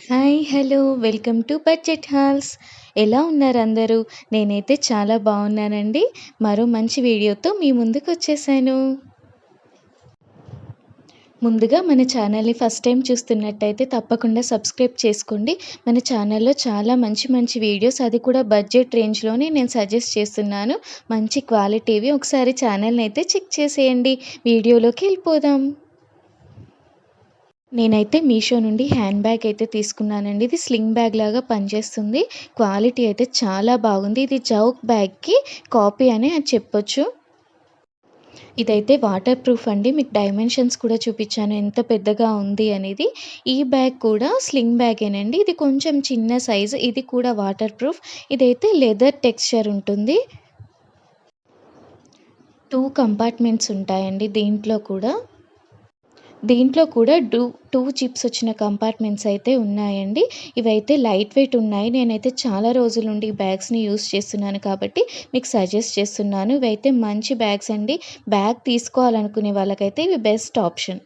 Hi! Hello! Welcome to budget halls. ఎలా ఉన్నారు అందరూ? నేనైతే చాలా బాగున్నానండి. మరో మంచి వీడియోతో మీ ముందుకొచ్చేసాను. ముందుగా మన ఛానల్‌ని ఫస్ట్ టైం చూస్తున్నట్టయితే తప్పకుండా సబ్స్క్రైబ్ చేసుకోండి. మన ఛానల్‌లో చాలా మంచి మంచి వీడియోస్ అది కూడా బడ్జెట్ రేంజ్‌లోనే నేను సజెస్ట్ చేస్తున్నాను. మంచి క్వాలిటీవి ఒకసారి ఛానల్‌ని అయితే చెక్ చేసేయండి. వీడియోలోకి వెళ్ళిపోదాం. నేనైతే మీషో నుండి హ్యాండ్ బ్యాగ్ అయితే తీసుకున్నానండి. ఇది స్లింగ్ బ్యాగ్ లాగా పనిచేస్తుంది. క్వాలిటీ అయితే చాలా బాగుంది. ఇది జౌక్ బ్యాగ్‌కి కాపీ అనే చెప్పొచ్చు. ఇదైతే వాటర్ ప్రూఫ్ అండి. మీకు డైమెన్షన్స్ కూడా చూపించాను ఎంత పెద్దగా ఉంది అనేది. ఈ బ్యాగ్ కూడా స్లింగ్ బ్యాగేనండి. ఇది కొంచెం చిన్న సైజు. ఇది కూడా వాటర్ ప్రూఫ్. ఇదైతే లెదర్ టెక్స్చర్ ఉంటుంది. 2 కంపార్ట్మెంట్స్ ఉంటాయండి దీంట్లో కూడా 2 జిప్స్ వచ్చిన కంపార్ట్మెంట్స్ అయితే ఉన్నాయండి. ఇవైతే లైట్ వెయిట్ ఉన్నాయి. నేనైతే చాలా రోజుల నుండి ఈ బ్యాగ్స్‌ని యూజ్ చేస్తున్నాను కాబట్టి మీకు సజెస్ట్ చేస్తున్నాను. ఇవైతే మంచి బ్యాగ్స్ అండి. బ్యాగ్ తీసుకోవాలనుకునే వాళ్ళకైతే ఇవి బెస్ట్ ఆప్షన్.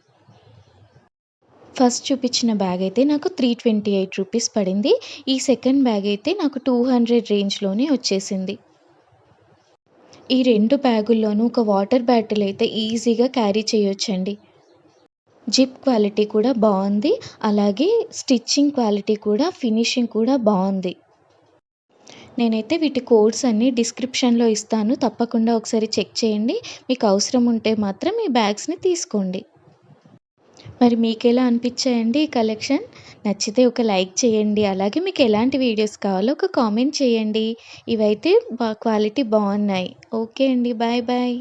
ఫస్ట్ చూపించిన బ్యాగ్ అయితే నాకు 328 రూపీస్ పడింది. ఈ సెకండ్ బ్యాగ్ అయితే నాకు 200 రేంజ్‌లోనే వచ్చేసింది. ఈ 2 బ్యాగుల్లోనూ ఒక వాటర్ బాటిల్ అయితే ఈజీగా క్యారీ చేయొచ్చండి. జిప్ క్వాలిటీ కూడా బాగుంది. అలాగే స్టిచ్చింగ్ క్వాలిటీ కూడా ఫినిషింగ్ కూడా బాగుంది. నేనైతే వీటి కోడ్స్ అన్నీ డిస్క్రిప్షన్‌లో ఇస్తాను. తప్పకుండా ఒకసారి చెక్ చేయండి. మీకు అవసరం ఉంటే మాత్రం ఈ బ్యాగ్స్‌ని తీసుకోండి. మరి మీకెలా అనిపించాయండి ఈ కలెక్షన్? నచ్చితే ఒక లైక్ చేయండి. అలాగే మీకు ఎలాంటి వీడియోస్ కావాలో ఒక కామెంట్ చేయండి. ఇవైతే క్వాలిటీ బాగున్నాయి. ఓకే అండి. Bye bye.